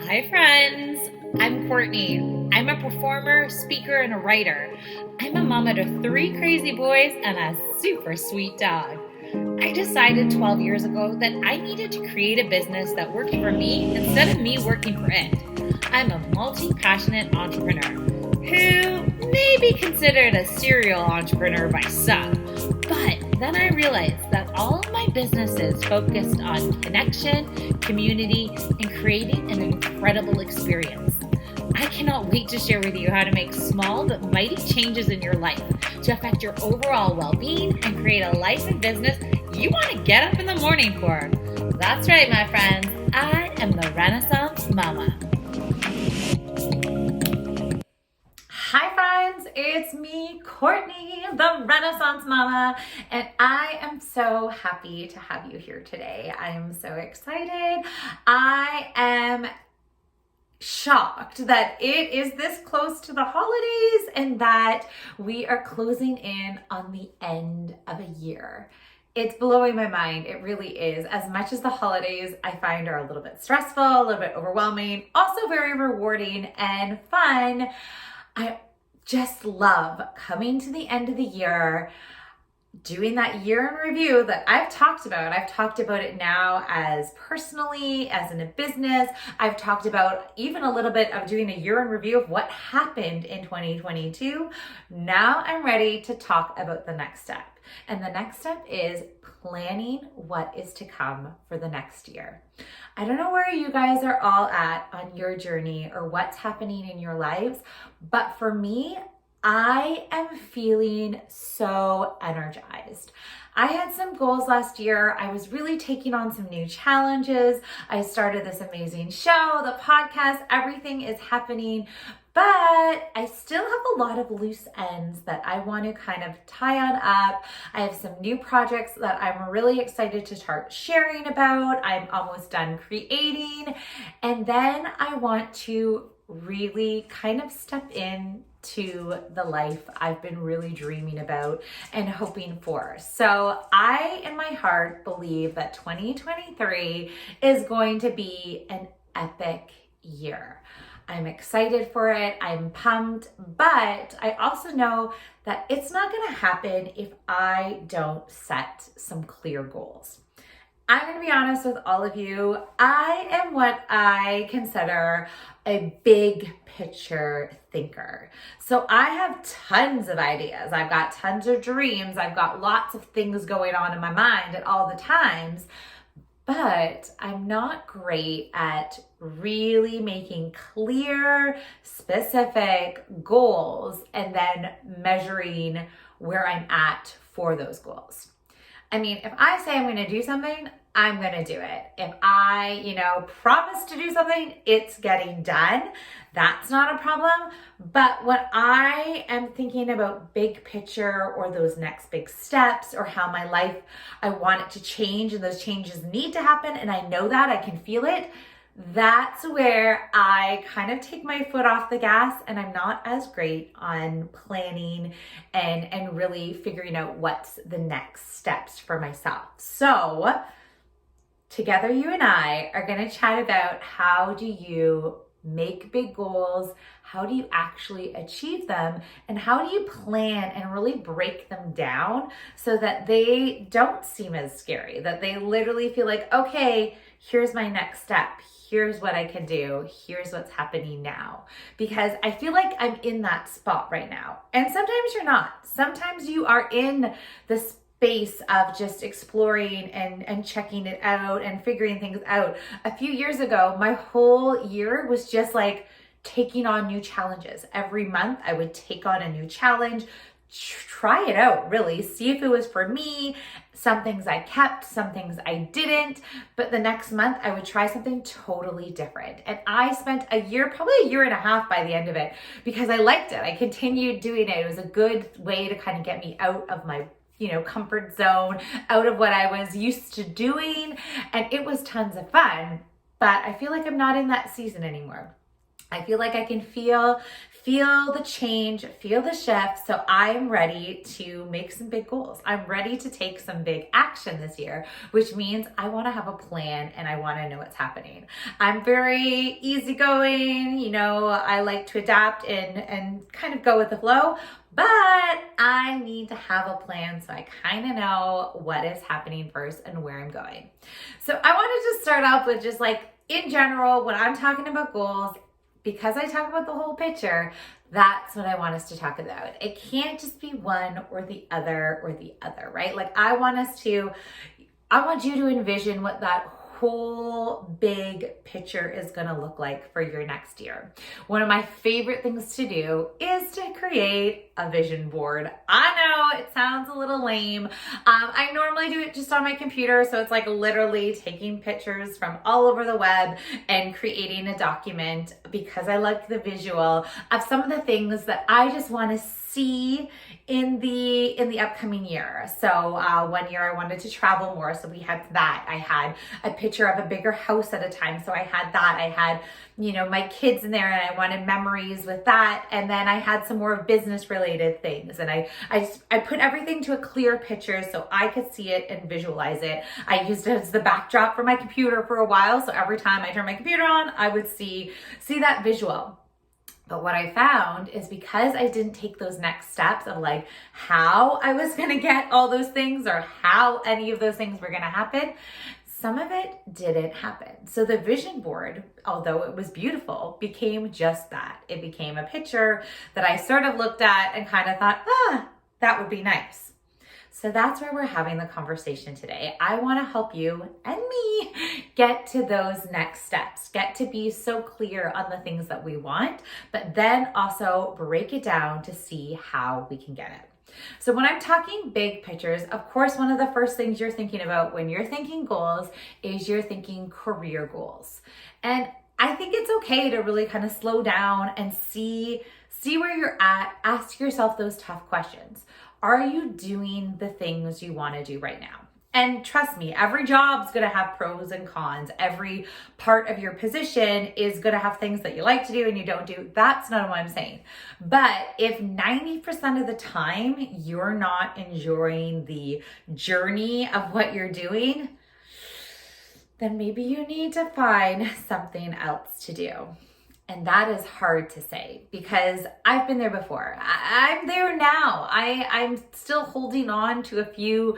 Hi, friends. I'm Courtney. I'm a performer, speaker, and a writer. I'm a mama to three crazy boys and a super sweet dog. I decided 12 years ago that I needed to create a business that worked for me instead of me working for it. I'm a multi passionate entrepreneur who may be considered a serial entrepreneur by some. But then I realized that all of my businesses focused on connection, community, and creating an incredible experience. I cannot wait to share with you how to make small but mighty changes in your life to affect your overall well being and create a life and business you want to get up in the morning for. That's right, my friends. I am the Renaissance Mama. Hi, friends. It's me, Courtney, the Renaissance Mama, and I am so happy to have you here today. I am so excited. I am shocked that it is this close to the holidays and that we are closing in on the end of a year. It's blowing my mind. It really is. As much as the holidays I find are a little bit stressful, a little bit overwhelming, also very rewarding and fun, I just love coming to the end of the year, doing that year in review that I've talked about. I've talked about it now as personally, as in a business. I've talked about even a little bit of doing a year in review of what happened in 2022. Now I'm ready to talk about the next step. And the next step is planning what is to come for the next year. I don't know where you guys are all at on your journey or what's happening in your lives, but for me, I am feeling so energized. I had some goals last year. I was really taking on some new challenges. I started this amazing show, the podcast, everything is happening, but I still have a lot of loose ends that I want to kind of tie on up. I have some new projects that I'm really excited to start sharing about. I'm almost done creating, and then I want to really kind of step in to the life I've been really dreaming about and hoping for. So I, in my heart, believe that 2023 is going to be an epic year. I'm excited for it. I'm pumped, but I also know that it's not going to happen if I don't set some clear goals. I'm going to be honest with all of you. I am what I consider a big picture thinker. So I have tons of ideas. I've got tons of dreams. I've got lots of things going on in my mind at all the times, but I'm not great at really making clear, specific goals and then measuring where I'm at for those goals. I mean, if I say I'm going to do something, I'm going to do it. If I, promise to do something, it's getting done. That's not a problem. But when I am thinking about big picture or those next big steps or how my life, I want it to change and those changes need to happen, and I know that, I can feel it, that's where I kind of take my foot off the gas and I'm not as great on planning and really figuring out what's the next steps for myself. So together, you and I are going to chat about how do you make big goals, how do you actually achieve them, and how do you plan and really break them down so that they don't seem as scary, that they literally feel like, okay, here's my next step. Here's what I can do. Here's what's happening now. Because I feel like I'm in that spot right now. And sometimes you're not. Sometimes you are in the space of just exploring and checking it out and figuring things out. A few years ago, my whole year was just like taking on new challenges. Every month I would take on a new challenge, try it out, really, see if it was for me. Some things I kept, some things I didn't, but the next month I would try something totally different. And I spent a year, probably a year and a half by the end of it, because I liked it. I continued doing it. It was a good way to kind of get me out of my comfort zone, out of what I was used to doing. And it was tons of fun, but I feel like I'm not in that season anymore. I feel like I can feel the change, feel the shift. So I'm ready to make some big goals. I'm ready to take some big action this year, which means I want to have a plan and I want to know what's happening. I'm very easygoing, I like to adapt and kind of go with the flow, but I need to have a plan so I kind of know what is happening first and where I'm going. So I wanted to start off with just like in general, when I'm talking about goals, because I talk about the whole picture, that's what I want us to talk about. It can't just be one or the other, right? Like I want you to envision what that whole big picture is going to look like for your next year. One of my favorite things to do is to create a vision board. I know it sounds a little lame. I normally do it just on my computer. So it's like literally taking pictures from all over the web and creating a document because I like the visual of some of the things that I just want to see in the upcoming year. So one year I wanted to travel more, so we had that. I had a picture of a bigger house at a time, so I had that. I had my kids in there, and I wanted memories with that. And then I had some more business related things, and I put everything to a clear picture so I could see it and visualize it. I used it as the backdrop for my computer for a while, so every time I turned my computer on, I would see that visual. But what I found is because I didn't take those next steps of like how I was going to get all those things or how any of those things were going to happen, some of it didn't happen. So the vision board, although it was beautiful, became just that. It became a picture that I sort of looked at and kind of thought, that would be nice. So that's where we're having the conversation today. I want to help you and me get to those next steps, get to be so clear on the things that we want, but then also break it down to see how we can get it. So when I'm talking big pictures, of course, one of the first things you're thinking about when you're thinking goals is you're thinking career goals. And I think it's okay to really kind of slow down and see where you're at, ask yourself those tough questions. Are you doing the things you want to do right now? And trust me, every job's going to have pros and cons. Every part of your position is going to have things that you like to do and you don't do. That's not what I'm saying. But if 90% of the time you're not enjoying the journey of what you're doing, then maybe you need to find something else to do. And that is hard to say because I've been there before. I'm there now. I'm still holding on to a few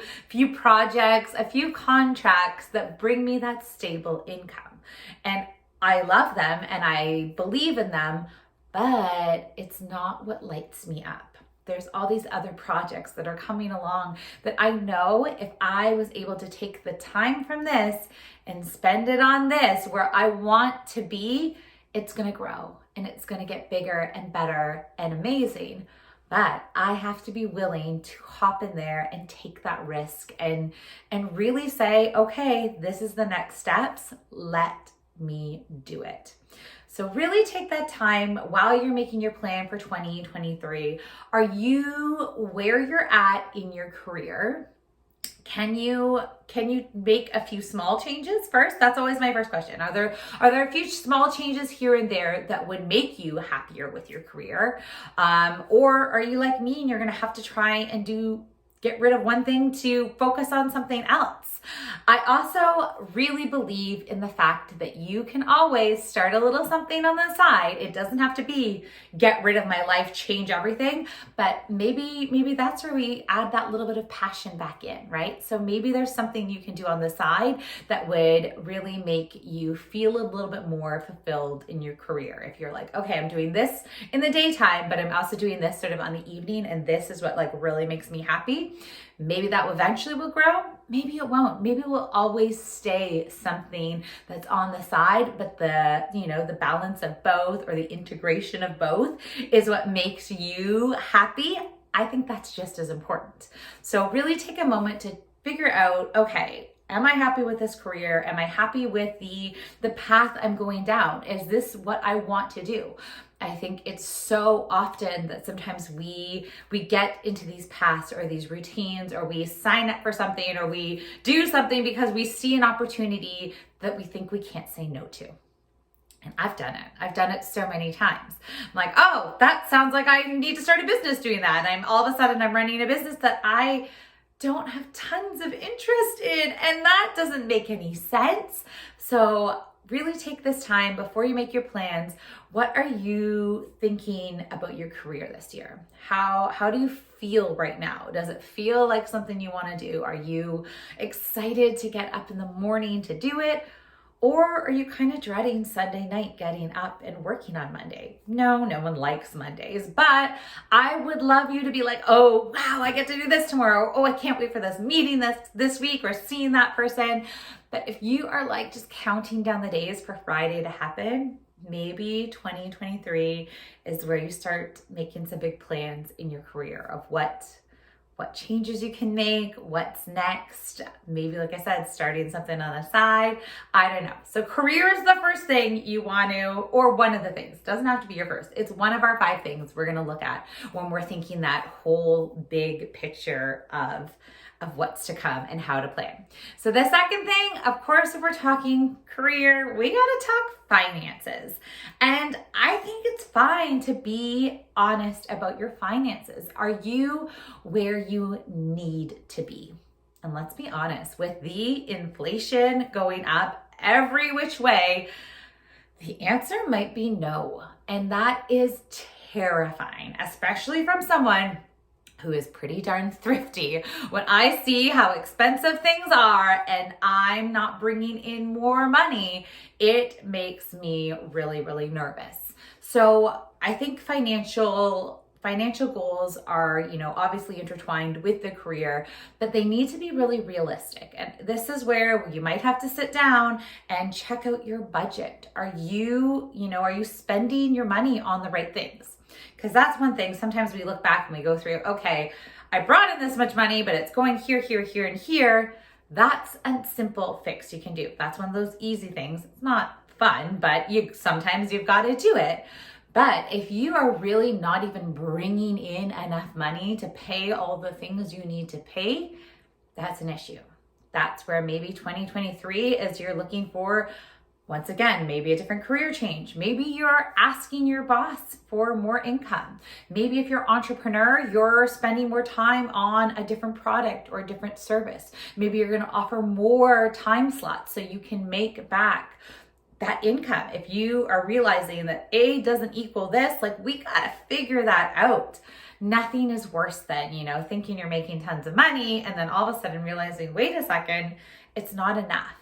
projects, a few contracts that bring me that stable income. And I love them and I believe in them, but it's not what lights me up. There's all these other projects that are coming along that I know if I was able to take the time from this and spend it on this where I want to be, it's going to grow and it's going to get bigger and better and amazing. But I have to be willing to hop in there and take that risk and really say, okay, this is the next steps. Let me do it. So really take that time while you're making your plan for 2023. Are you where you're at in your career? Can you make a few small changes first? That's always my first question. Are there a few small changes here and there that would make you happier with your career? Or are you like me and you're going to have to try and get rid of one thing to focus on something else? I also really believe in the fact that you can always start a little something on the side. It doesn't have to be get rid of my life, change everything, but maybe that's where we add that little bit of passion back in, right? So maybe there's something you can do on the side that would really make you feel a little bit more fulfilled in your career. If you're like, okay, I'm doing this in the daytime, but I'm also doing this sort of on the evening, and this is what like really makes me happy. Maybe that eventually will grow. Maybe it won't. Maybe it will always stay something that's on the side, but the balance of both or the integration of both is what makes you happy. I think that's just as important. So really take a moment to figure out, okay, am I happy with this career? Am I happy with the path I'm going down? Is this what I want to do? I think it's so often that sometimes we get into these paths or these routines, or we sign up for something, or we do something because we see an opportunity that we think we can't say no to. And I've done it. I've done it so many times. I'm like, oh, that sounds like I need to start a business doing that. And all of a sudden I'm running a business that I don't have tons of interest in. And that doesn't make any sense. So really take this time before you make your plans. What are you thinking about your career this year? How do you feel right now? Does it feel like something you want to do? Are you excited to get up in the morning to do it? Or are you kind of dreading Sunday night getting up and working on Monday? No, no one likes Mondays, but I would love you to be like, oh, wow, I get to do this tomorrow. Oh, I can't wait for this meeting this week or seeing that person. But if you are like just counting down the days for Friday to happen, maybe 2023 is where you start making some big plans in your career of what changes you can make, what's next. Maybe, like I said, starting something on the side. I don't know. So career is the first thing you want to, or one of the things. Doesn't have to be your first. It's one of our 5 things we're going to look at when we're thinking that whole big picture of what's to come and how to plan. So the second thing, of course, if we're talking career, we got to talk finances. And I think it's fine to be honest about your finances. Are you where you need to be? And let's be honest, with the inflation going up every which way, the answer might be no. And that is terrifying, especially from someone who is pretty darn thrifty. When I see how expensive things are and I'm not bringing in more money, it makes me really, really nervous. So I think financial goals are, obviously intertwined with the career, but they need to be really realistic. And this is where you might have to sit down and check out your budget. Are you spending your money on the right things? Because that's one thing. Sometimes we look back and we go through, okay, I brought in this much money, but it's going here, here, here, and here. That's a simple fix you can do. That's one of those easy things. It's not fun, but sometimes you've got to do it. But if you are really not even bringing in enough money to pay all the things you need to pay, that's an issue. That's where maybe 2023 is you're looking for, once again, maybe a different career change. Maybe you're asking your boss for more income. Maybe if you're an entrepreneur, you're spending more time on a different product or a different service. Maybe you're going to offer more time slots so you can make back that income. If you are realizing that A doesn't equal this, we got to figure that out. Nothing is worse than, thinking you're making tons of money and then all of a sudden realizing, wait a second, it's not enough.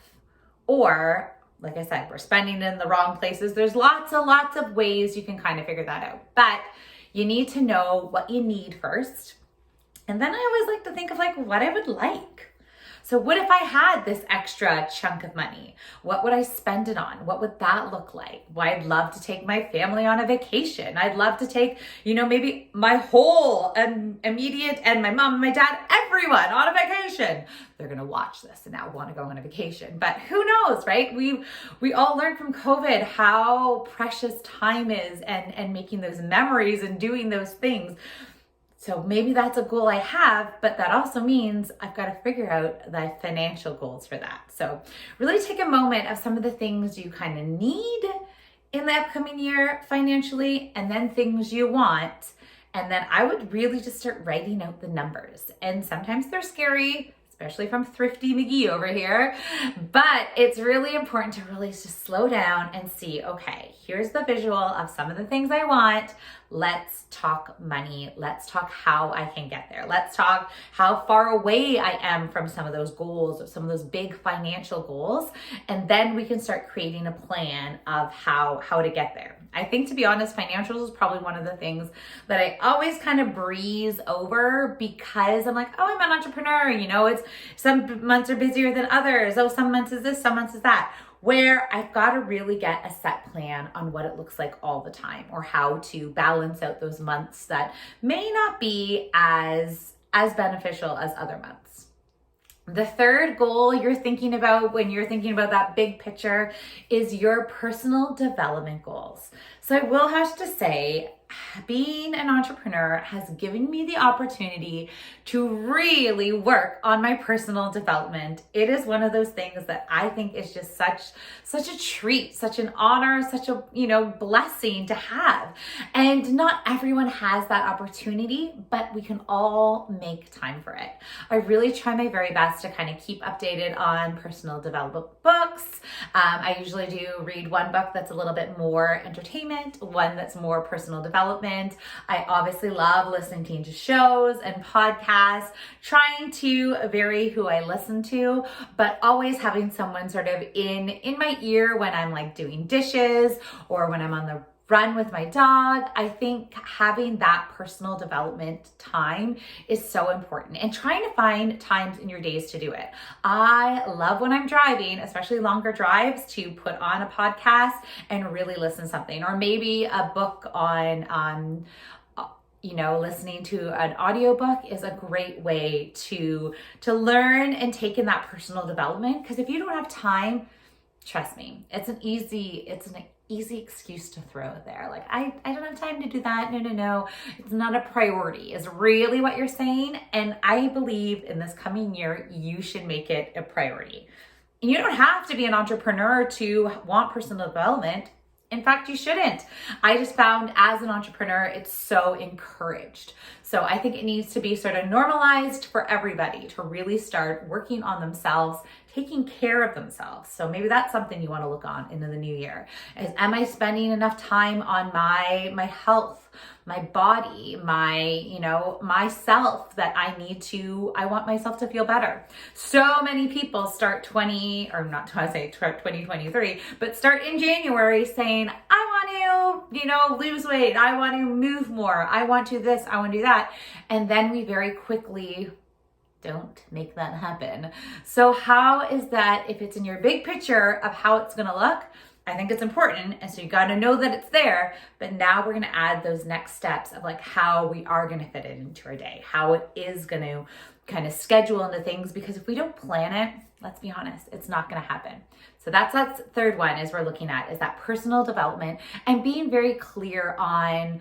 Or, like I said, we're spending in the wrong places. There's lots of ways you can kind of figure that out. But you need to know what you need first. And then I always like to think of what I would like. So what if I had this extra chunk of money? What would I spend it on? What would that look like? Well, I'd love to take my family on a vacation. I'd love to take, maybe my whole immediate and my mom and my dad, everyone on a vacation. They're going to watch this and now want to go on a vacation. But who knows, right? We all learned from COVID how precious time is and making those memories and doing those things. So maybe that's a goal I have, but that also means I've got to figure out the financial goals for that. So really take a moment of some of the things you kind of need in the upcoming year financially, and then things you want. And then I would really just start writing out the numbers. And sometimes they're scary, especially from Thrifty McGee over here. But it's really important to really just slow down and see, okay, here's the visual of some of the things I want. Let's talk money. Let's talk how I can get there. Let's talk how far away I am from some of those goals or some of those big financial goals. And then we can start creating a plan of how to get there. I think, to be honest, financials is probably one of the things that I always kind of breeze over because I'm like, oh, I'm an entrepreneur. It's some months are busier than others. Oh, some months is this, some months is that. Where I've got to really get a set plan on what it looks like all the time, or how to balance out those months that may not be as beneficial as other months. The third goal you're thinking about when you're thinking about that big picture is your personal development goals. So I will have to say, being an entrepreneur has given me the opportunity to really work on my personal development. It is one of those things that I think is just such a treat, such an honor, such a, blessing to have. And not everyone has that opportunity, but we can all make time for it. I really try my very best to kind of keep updated on personal development books. I usually do read one book that's a little bit more entertainment, one that's more personal development. I obviously love listening to shows and podcasts, trying to vary who I listen to, but always having someone sort of in my ear when I'm like doing dishes or when I'm on the run with my dog. I think having that personal development time is so important, and trying to find times in your days to do it. I love when I'm driving, especially longer drives, to put on a podcast and really listen to something, or maybe a book on listening to an audiobook is a great way to learn and take in that personal development. Because if you don't have time, trust me, it's an easy excuse to throw there. Like, I don't have time to do that. No. It's not a priority is really what you're saying. And I believe in this coming year, you should make it a priority. And you don't have to be an entrepreneur to want personal development. In fact, you shouldn't. I just found as an entrepreneur, it's so encouraged. So I think it needs to be sort of normalized for everybody to really start working on themselves, taking care of themselves. So maybe that's something you want to look on into the new year. Am I spending enough time on my health, my body, myself that I want myself to feel better. So many people start 2023, but start in January saying, I want to, lose weight. I want to move more. I want to this, I want to do that. And then we very quickly don't make that happen. So how is that, if it's in your big picture of how it's going to look? I think it's important. And so you got to know that it's there, but now we're going to add those next steps of like how we are going to fit it into our day, how it is going to kind of schedule into things, because if we don't plan it, let's be honest, it's not going to happen. So that's third one is we're looking at is that personal development and being very clear on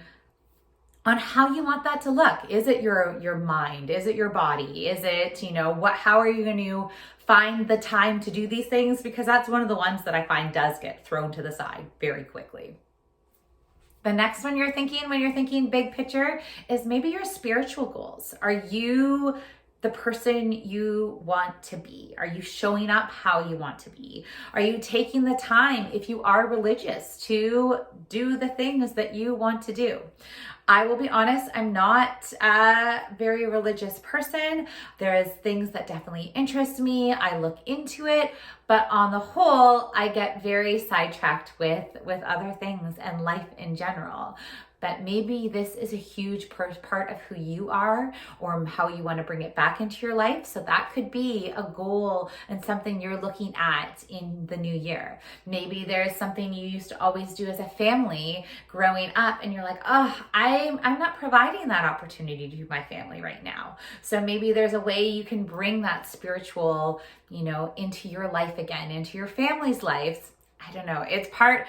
how you want that to look. Is it your mind? Is it your body? Is it, how are you going to find the time to do these things? Because that's one of the ones that I find does get thrown to the side very quickly. The next one when you're thinking big picture is maybe your spiritual goals. Are you the person you want to be? Are you showing up how you want to be? Are you taking the time, if you are religious, to do the things that you want to do? I will be honest, I'm not a very religious person. There's things that definitely interest me. I look into it, but on the whole, I get very sidetracked with other things and life in general. But maybe this is a huge part of who you are or how you want to bring it back into your life. So that could be a goal and something you're looking at in the new year. Maybe there's something you used to always do as a family growing up and you're like, oh, I'm not providing that opportunity to my family right now. So maybe there's a way you can bring that spiritual, into your life again, into your family's lives. I don't know. It's part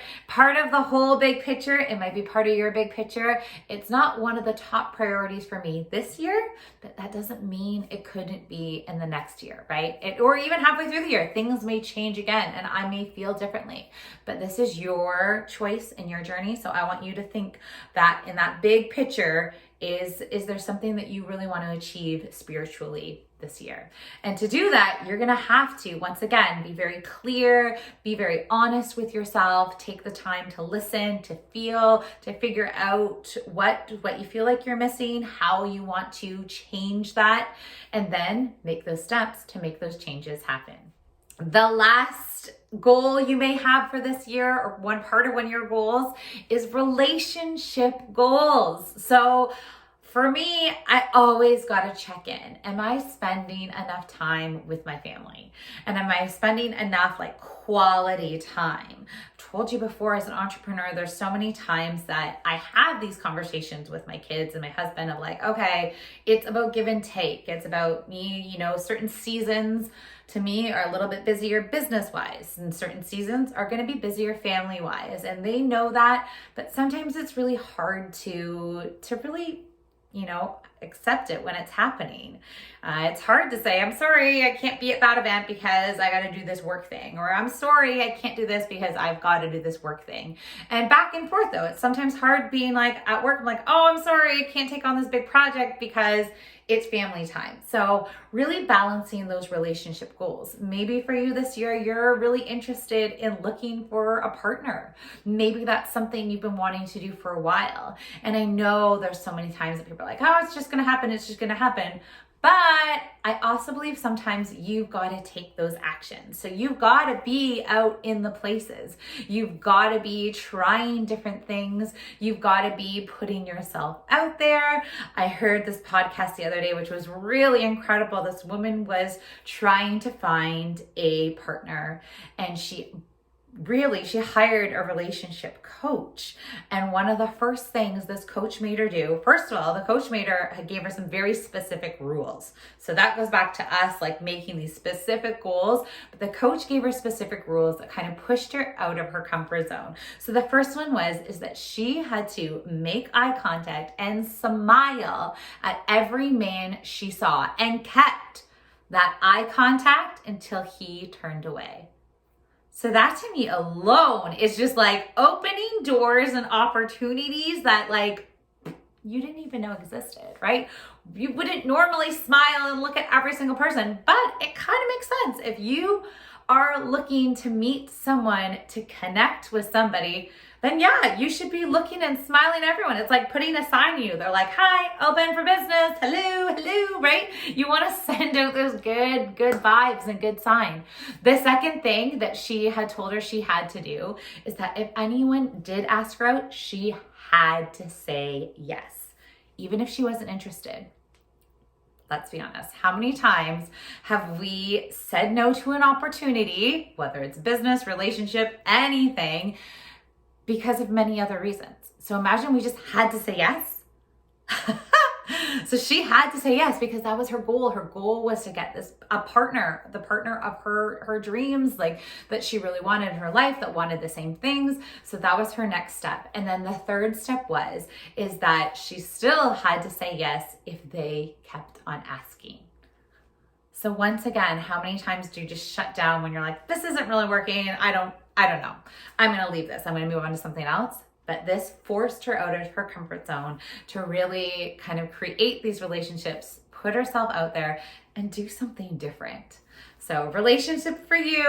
of the whole big picture. It might be part of your big picture. It's not one of the top priorities for me this year, but that doesn't mean it couldn't be in the next year, right? Or even halfway through the year, things may change again and I may feel differently, but this is your choice and your journey. So I want you to think that in that big picture, is there something that you really want to achieve spiritually this year? And to do that, you're going to have to, once again, be very clear, be very honest with yourself, take the time to listen, to feel, to figure out what you feel like you're missing, how you want to change that, and then make those steps to make those changes happen. The last goal you may have for this year, or one part of one of your goals, is relationship goals. So for me, I always got to check in. Am I spending enough time with my family? And am I spending enough quality time? I've told you before, as an entrepreneur, there's so many times that I have these conversations with my kids and my husband of okay, it's about give and take. It's about me, certain seasons to me are a little bit busier business-wise, and certain seasons are going to be busier family-wise, and they know that, but sometimes it's really hard to really, accept it when it's happening. It's hard to say, I'm sorry, I can't be at that event because I got to do this work thing, or I'm sorry, I can't do this because I've got to do this work thing. And back and forth though, it's sometimes hard being like at work, I'm like, oh, I'm sorry, I can't take on this big project because it's family time. So really balancing those relationship goals. Maybe for you this year, you're really interested in looking for a partner. Maybe that's something you've been wanting to do for a while. And I know there's so many times that people are like, oh, it's just going to happen. It's just going to happen. But I also believe sometimes you've got to take those actions. So you've got to be out in the places. You've got to be trying different things. You've got to be putting yourself out there. I heard this podcast the other day, which was really incredible. This woman was trying to find a partner, and she hired a relationship coach. And one of the first things this coach made her do, first of all, the coach gave her some very specific rules. So that goes back to us like making these specific goals, but the coach gave her specific rules that kind of pushed her out of her comfort zone. So the first one is that she had to make eye contact and smile at every man she saw, and kept that eye contact until he turned away. So that to me alone is just like opening doors and opportunities that like you didn't even know existed, right? You wouldn't normally smile and look at every single person, but it kind of makes sense. If you are looking to meet someone, to connect with somebody, then yeah, you should be looking and smiling at everyone. It's like putting a sign to you. They're like, hi, open for business. Hello, right? You want to send out those good vibes and good sign. The second thing that she had told her she had to do is that if anyone did ask her out, she had to say yes, even if she wasn't interested. Let's be honest. How many times have we said no to an opportunity, whether it's business, relationship, anything, because of many other reasons? So imagine we just had to say yes. So she had to say yes because that was her goal. Her goal was to get a partner, the partner of her dreams, like that she really wanted in her life, that wanted the same things. So that was her next step. And then the third step is that she still had to say yes if they kept on asking. So once again, how many times do you just shut down when you're like, this isn't really working? I don't know. I'm going to leave this. I'm going to move on to something else. But this forced her out of her comfort zone to really kind of create these relationships, put herself out there, and do something different. So relationship for you,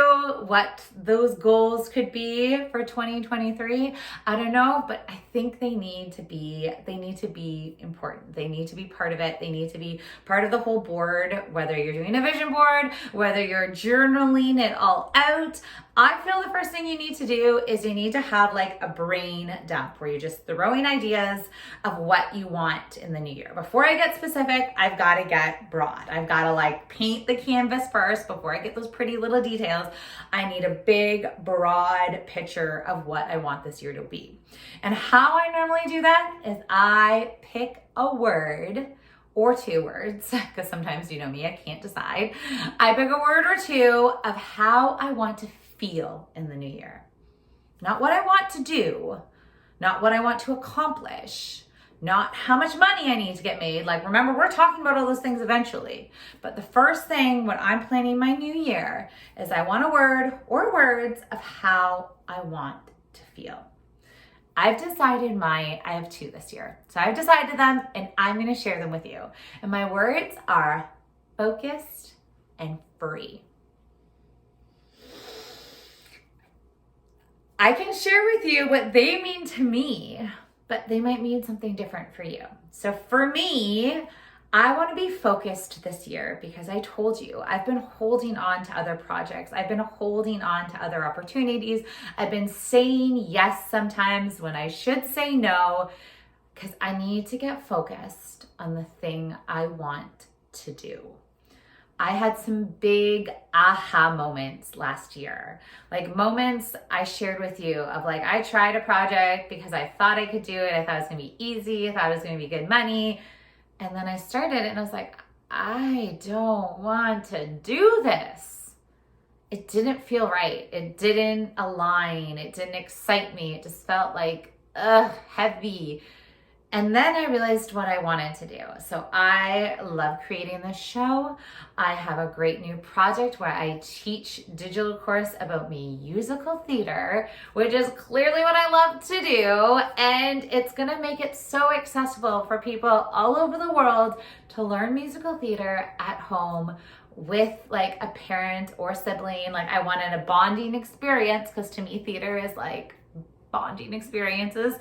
what those goals could be for 2023, I don't know, but I think they need to be important. They need to be part of it. They need to be part of the whole board, whether you're doing a vision board, whether you're journaling it all out. I feel the first thing you need to do is you need to have like a brain dump where you're just throwing ideas of what you want in the new year. Before I get specific, I've got to get broad. I've got to like paint the canvas first before I get those pretty little details. I need a big, broad picture of what I want this year to be. And how I normally do that is I pick a word or two words, because sometimes you know me, I can't decide. I pick a word or two of how I want to feel in the new year. Not what I want to do, not what I want to accomplish, not how much money I need to get made. Like, remember, we're talking about all those things eventually. But the first thing when I'm planning my new year is I want a word or words of how I want to feel. I've decided I have two this year. So I've decided them and I'm going to share them with you. And my words are focused and free. I can share with you what they mean to me, but they might mean something different for you. So for me, I want to be focused this year because I told you, I've been holding on to other projects. I've been holding on to other opportunities. I've been saying yes sometimes when I should say no because I need to get focused on the thing I want to do. I had some big aha moments last year, like moments I shared with you of like, I tried a project because I thought I could do it. I thought it was going to be easy. I thought it was going to be good money. And then I started and I was like, I don't want to do this. it didn't feel right. It didn't align. It didn't excite me. It just felt like, heavy. And then I realized what I wanted to do. So I love creating this show. I have a great new project where I teach digital course about musical theater, which is clearly what I love to do. And it's gonna make it so accessible for people all over the world to learn musical theater at home with like a parent or sibling. Like I wanted a bonding experience because to me, theater is like bonding experiences.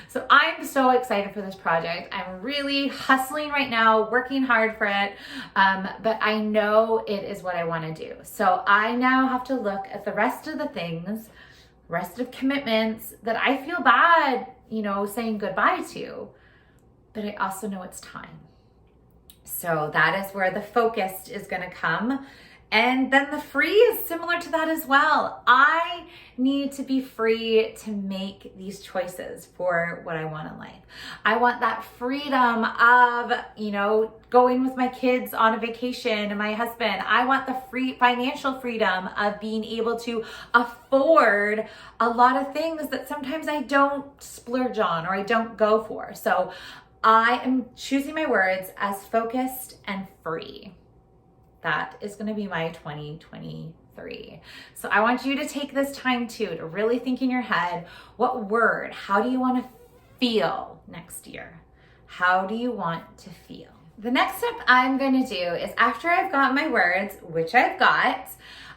So I'm so excited for this project. I'm really hustling right now, working hard for it, but I know it is what I want to do. So I now have to look at the rest of the things, rest of commitments that I feel bad, saying goodbye to, but I also know it's time. So that is where the focus is going to come. And then the free is similar to that as well. I need to be free to make these choices for what I want in life. I want that freedom of, going with my kids on a vacation and my husband. I want the financial freedom of being able to afford a lot of things that sometimes I don't splurge on or I don't go for. So I am choosing my words as focused and free. That is going to be my 2023. So I want you to take this time too, to really think in your head, how do you want to feel next year? How do you want to feel? The next step I'm going to do is after I've got my words, which I've got,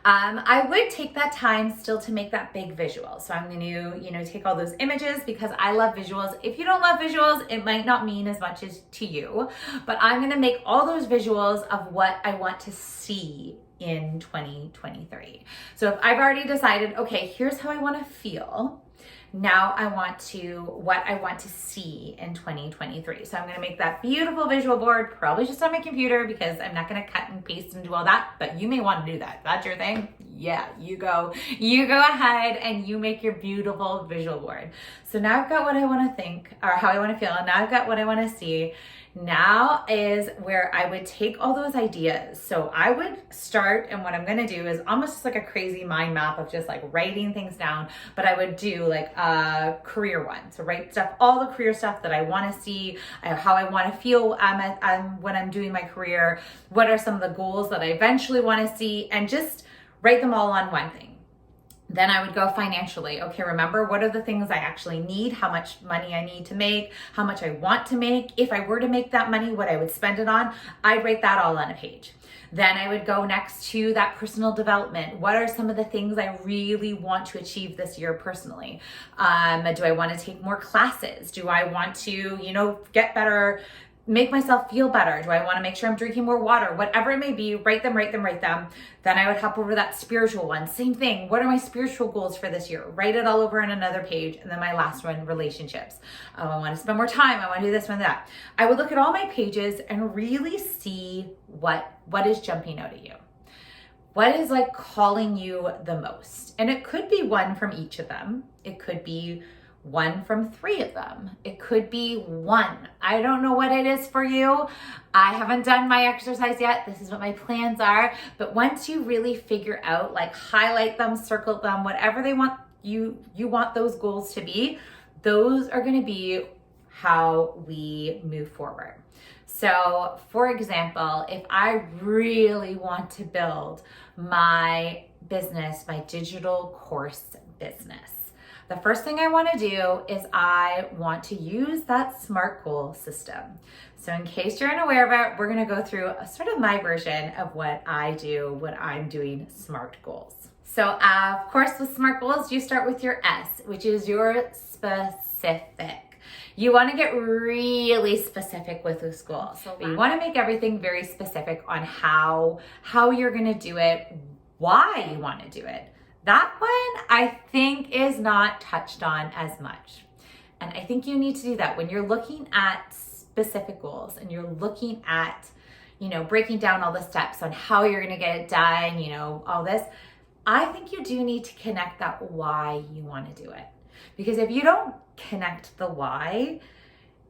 I would take that time still to make that big visual. So I'm going to, take all those images because I love visuals. If you don't love visuals, it might not mean as much as to you, but I'm going to make all those visuals of what I want to see in 2023. So if I've already decided, okay, here's how I want to feel. Now what I want to see in 2023. So I'm going to make that beautiful visual board, probably just on my computer because I'm not going to cut and paste and do all that, but you may want to do that. That's your thing. Yeah, you go ahead and you make your beautiful visual board. So now I've got what I want to think or how I want to feel. And now I've got what I want to see. Now is where I would take all those ideas. So I would start, and what I'm going to do is almost just like a crazy mind map of just like writing things down, but I would do like a career one. So write all the career stuff that I want to see, how I want to feel when I'm doing my career, what are some of the goals that I eventually want to see, and just write them all on one thing. Then I would go financially. Okay, remember, what are the things I actually need, how much money I need to make, how much I want to make. If I were to make that money, what I would spend it on, I'd write that all on a page. Then I would go next to that personal development. What are some of the things I really want to achieve this year personally? Do I want to take more classes? Do I want to, get better, make myself feel better? Do I want to make sure I'm drinking more water? Whatever it may be, write them. Then I would hop over that spiritual one. Same thing. What are my spiritual goals for this year? Write it all over in another page. And then my last one, relationships. Oh, I want to spend more time. I want to do this one, that. I would look at all my pages and really see what is jumping out at you. What is like calling you the most? And it could be one from each of them. It could be one from 3 of them. It could be one. I don't know what it is for you. I haven't done my exercise yet. This is what my plans are. But once you really figure out, like highlight them, circle them, whatever they want you want those goals to be, those are going to be how we move forward. So for example, if I really want to build my business, my digital course business, the first thing I want to do is I want to use that SMART goal system. So in case you're unaware of it, we're going to go through a sort of my version of what I do when I'm doing SMART goals. So of course with SMART goals, you start with your S, which is your specific. You want to get really specific with this goal. So you want to make everything very specific on how you're going to do it, why you want to do it. That one I think is not touched on as much. And I think you need to do that when you're looking at specific goals and you're looking at, breaking down all the steps on how you're going to get it done, all this. I think you do need to connect that why you want to do it. Because if you don't connect the why,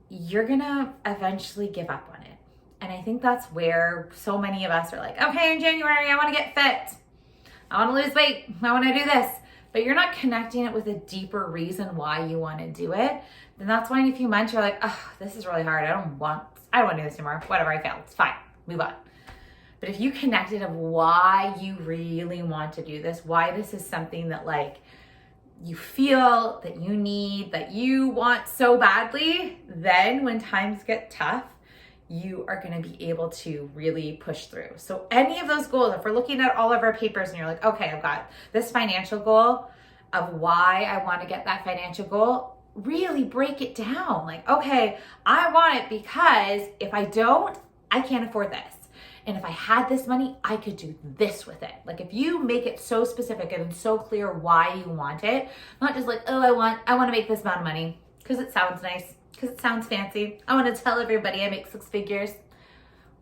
you're going to eventually give up on it. And I think that's where so many of us are like, okay, in January, I want to get fit. I want to lose weight. I want to do this. But you're not connecting it with a deeper reason why you want to do it, then that's why in a few months you're like, oh, this is really hard. I don't want to do this anymore. Whatever, I failed. It's fine. Move on. But if you connected of why you really want to do this, why this is something that like you feel that you need, that you want so badly, then when times get tough, you are going to be able to really push through. So any of those goals, if we're looking at all of our papers and you're like, okay, I've got this financial goal of why I want to get that financial goal, really break it down. Like, okay, I want it because if I don't, I can't afford this. And if I had this money, I could do this with it. Like if you make it so specific and so clear why you want it, not just like, oh, I want to make this amount of money because it sounds nice, because it sounds fancy. I want to tell everybody I make 6 figures.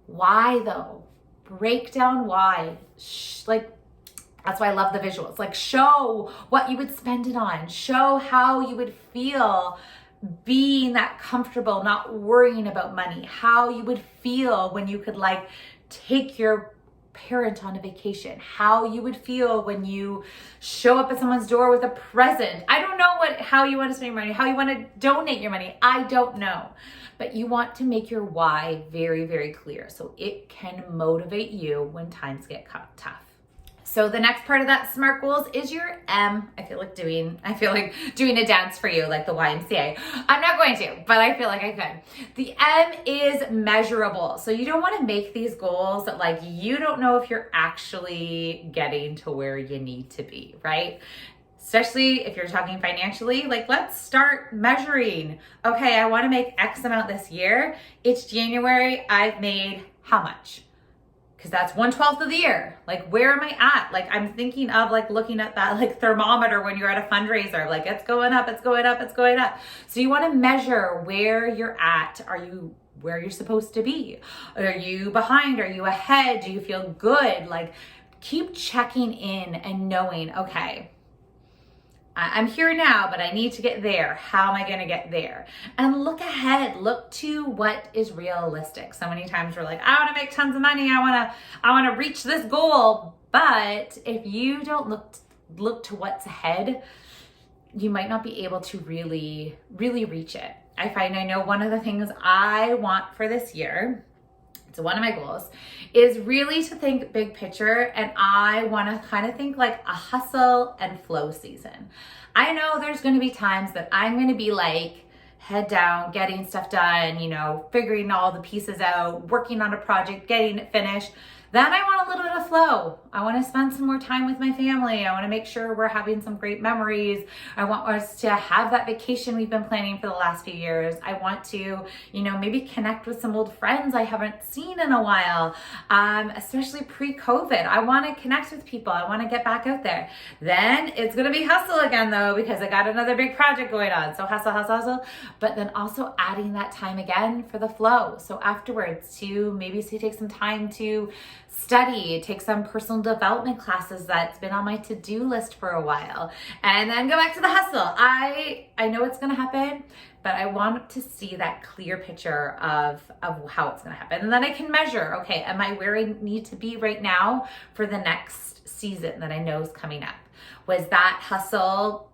Why though? Break down why. Like, that's why I love the visuals. Like show what you would spend it on. Show how you would feel being that comfortable, not worrying about money. How you would feel when you could like take your parent on a vacation. How you would feel when you show up at someone's door with a present. I don't know how you want to spend your money, how you want to donate your money. I don't know. But you want to make your why very, very clear so it can motivate you when times get tough. So the next part of that SMART goals is your M. I feel like doing a dance for you, like the YMCA. I'm not going to, but I feel like I could. The M is measurable. So you don't want to make these goals that like you don't know if you're actually getting to where you need to be, right? Especially if you're talking financially, like let's start measuring. Okay, I want to make X amount this year. It's January. I've made how much? Because that's 1/12 of the year. Like, where am I at? Like, I'm thinking of like looking at that like thermometer when you're at a fundraiser. Like, it's going up, it's going up, it's going up. So you want to measure where you're at. Are you where you're supposed to be? Are you behind? Are you ahead? Do you feel good? Like, keep checking in and knowing, okay, I'm here now, but I need to get there. How am I going to get there? And look ahead. Look to what is realistic. So many times we're like, I want to make tons of money. I want to reach this goal. But if you don't look to what's ahead, you might not be able to really reach it. I know one of the things I want for this year, so one of my goals is really to think big picture, and I want to kind of think like a hustle and flow season. I know there's going to be times that I'm going to be like head down, getting stuff done, figuring all the pieces out, working on a project, getting it finished. Then I want a little bit of flow. I want to spend some more time with my family. I want to make sure we're having some great memories. I want us to have that vacation we've been planning for the last few years. I want to, maybe connect with some old friends I haven't seen in a while, especially pre-COVID. I want to connect with people. I want to get back out there. Then it's going to be hustle again though, because I got another big project going on. So hustle, hustle, hustle. But then also adding that time again for the flow. So afterwards to maybe take some time to study, take some personal development classes that's been on my to-do list for a while, and then go back to the hustle. I know it's going to happen, but I want to see that clear picture of how it's going to happen. And then I can measure, okay, am I where I need to be right now for the next season that I know is coming up? Was that hustle?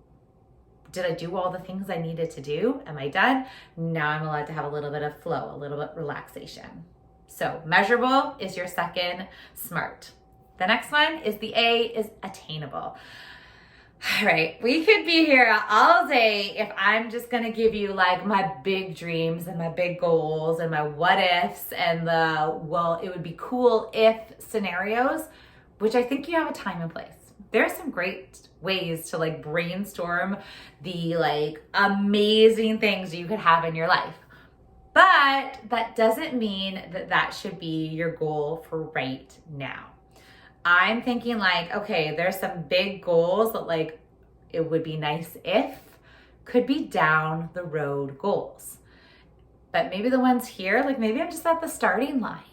Did I do all the things I needed to do? Am I done? Now I'm allowed to have a little bit of flow, a little bit of relaxation. So measurable is your second SMART. The next one is the A, is attainable. All right, we could be here all day if I'm just gonna give you like my big dreams and my big goals and my what ifs and it would be cool if scenarios, which I think you have a time and place. There are some great ways to like brainstorm the like amazing things you could have in your life. But that doesn't mean that should be your goal for right now. I'm thinking like, okay, there's some big goals that like it would be nice if could be down the road goals. But maybe the ones here, like maybe I'm just at the starting line.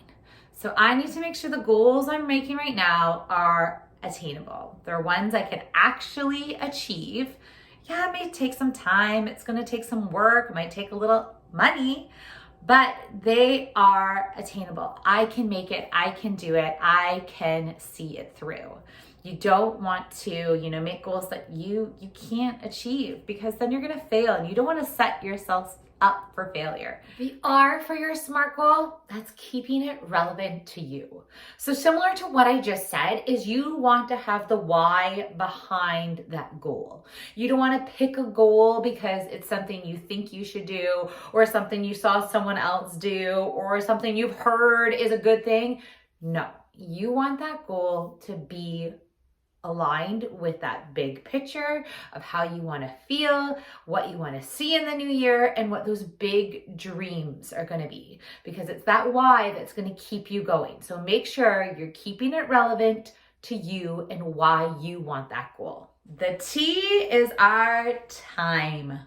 So I need to make sure the goals I'm making right now are attainable. They're ones I can actually achieve. Yeah, it may take some time. It's going to take some work. It might take a little money, but they are attainable. I can make it. I can do it. I can see it through. You don't want to, make goals that you can't achieve, because then you're going to fail, and you don't want to set yourself up for failure. The R for your SMART goal, that's keeping it relevant to you. So similar to what I just said, is you want to have the why behind that goal. You don't want to pick a goal because it's something you think you should do, or something you saw someone else do, or something you've heard is a good thing. No, you want that goal to be aligned with that big picture of how you want to feel, what you want to see in the new year, and what those big dreams are going to be, because it's that why that's going to keep you going. So make sure you're keeping it relevant to you and why you want that goal. The T is our time.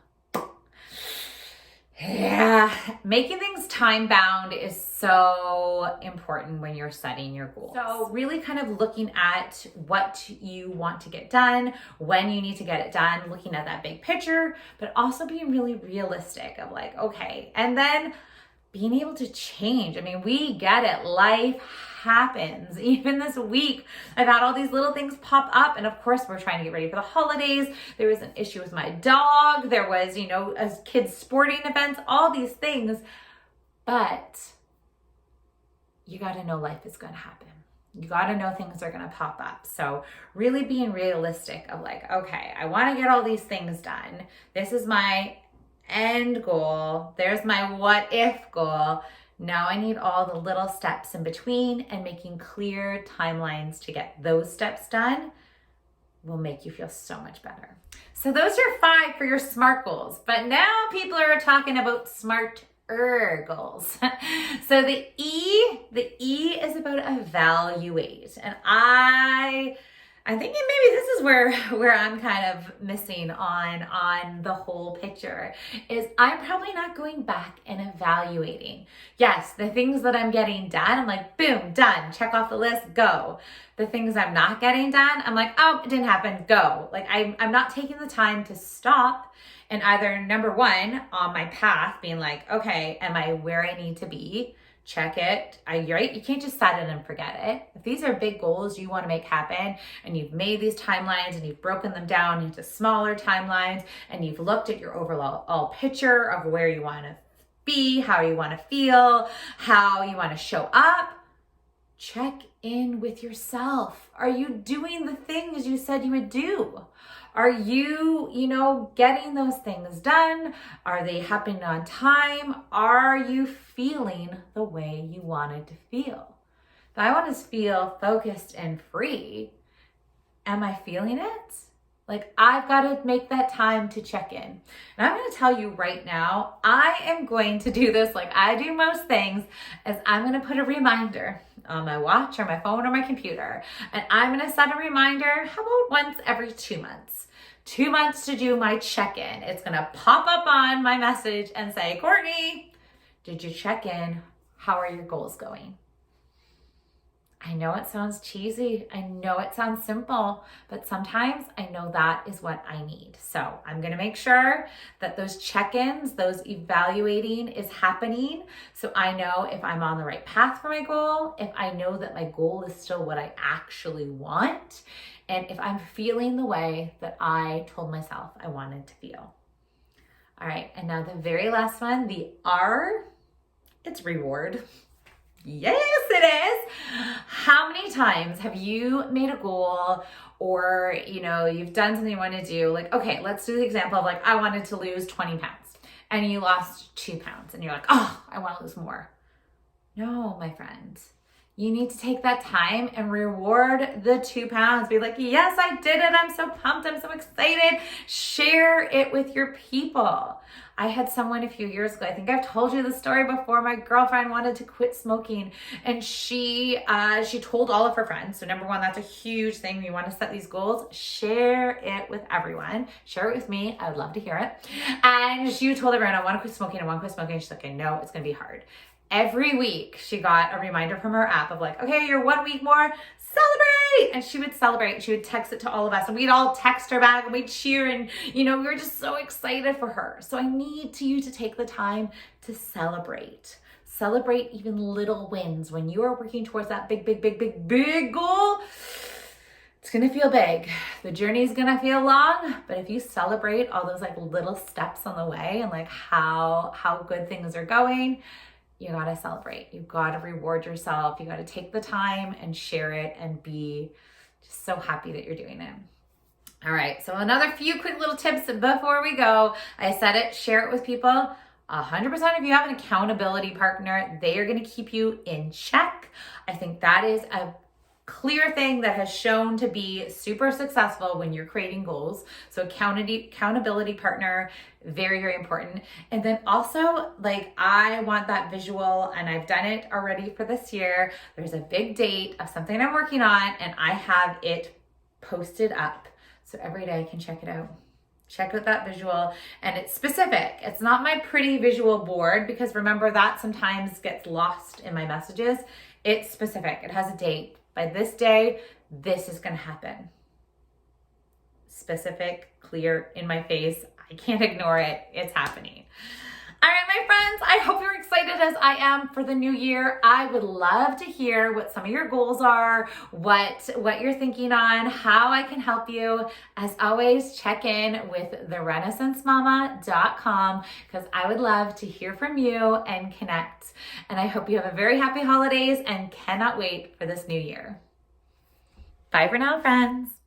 Yeah, making things time bound is so important when you're setting your goals. So really kind of looking at what you want to get done, when you need to get it done, looking at that big picture, but also being really realistic of like, okay, and then being able to change. I mean, we get it. Life happens. Even this week, I've had all these little things pop up. And of course, we're trying to get ready for the holidays. There was an issue with my dog. There was, as kids' sporting events, all these things. But you got to know life is going to happen. You got to know things are going to pop up. So really being realistic of like, okay, I want to get all these things done. This is my end goal. There's my what if goal. Now I need all the little steps in between, and making clear timelines to get those steps done will make you feel so much better. So those are 5 for your SMART goals. But now people are talking about SMARTer goals. So the E is about evaluate. And I'm thinking maybe this is where I'm kind of missing on the whole picture, is I'm probably not going back and evaluating. Yes, the things that I'm getting done, I'm like, boom, done, check off the list, go. The things I'm not getting done, I'm like, oh, it didn't happen, go. Like I'm not taking the time to stop and either, number one, on my path being like, okay, am I where I need to be? Check it. Right? You can't just set it and forget it. If these are big goals you want to make happen, and you've made these timelines and you've broken them down into smaller timelines, and you've looked at your overall picture of where you want to be, how you want to feel, how you want to show up, check in with yourself. Are you doing the things you said you would do? Are you, getting those things done? Are they happening on time? Are you feeling the way you wanted to feel? If I want to feel focused and free, am I feeling it? Like, I've got to make that time to check in. And I'm going to tell you right now, I am going to do this like I do most things, is I'm going to put a reminder on my watch or my phone or my computer. And I'm going to set a reminder, how about once every 2 months? 2 months to do my check-in. It's going to pop up on my message and say, Courtney, did you check in? How are your goals going? I know it sounds cheesy. I know it sounds simple, but sometimes I know that is what I need. So I'm going to make sure that those check-ins, those evaluating is happening. So I know if I'm on the right path for my goal, if I know that my goal is still what I actually want, and if I'm feeling the way that I told myself I wanted to feel. All right. And now the very last one, the R, it's reward. Yes, it is. How many times have you made a goal, or, you've done something you want to do? Like, okay, let's do the example of like, I wanted to lose 20 pounds and you lost 2 pounds and you're like, oh, I want to lose more. No, my friend. You need to take that time and reward the 2 pounds. Be like, yes, I did it. I'm so pumped. I'm so excited. Share it with your people. I had someone a few years ago, I think I've told you the story before. My girlfriend wanted to quit smoking, and she told all of her friends. So number one, that's a huge thing. When you want to set these goals, share it with everyone. Share it with me. I would love to hear it. And she told everyone, I want to quit smoking. I want to quit smoking. She's like, I know it's going to be hard. Every week she got a reminder from her app of like, okay, you're 1 week more, celebrate. And she would celebrate. She would text it to all of us, and we'd all text her back and we'd cheer. And, we were just so excited for her. So I need you to take the time to celebrate. Celebrate even little wins when you are working towards that big goal. It's gonna feel big. The journey's gonna feel long, but if you celebrate all those like little steps on the way and like how good things are going, you gotta celebrate. You gotta reward yourself. You gotta take the time and share it and be just so happy that you're doing it. All right, so another few quick little tips before we go. I said it, share it with people. 100% if you have an accountability partner, they are gonna keep you in check. I think that is a clear thing that has shown to be super successful when you're creating goals. So accountability partner, very, very important. And then also, like, I want that visual, and I've done it already for this year. There's a big date of something I'm working on, and I have it posted up. So every day I can check it out. Check out that visual, and it's specific. It's not my pretty visual board, because remember that sometimes gets lost in my messages. It's specific. It has a date. By this day, this is going to happen. Specific, clear, in my face. I can't ignore it. It's happening. All right, my friends, I hope you're excited as I am for the new year. I would love to hear what some of your goals are, what you're thinking on, how I can help you. As always, check in with therenaissancemama.com, because I would love to hear from you and connect. And I hope you have a very happy holidays and cannot wait for this new year. Bye for now, friends.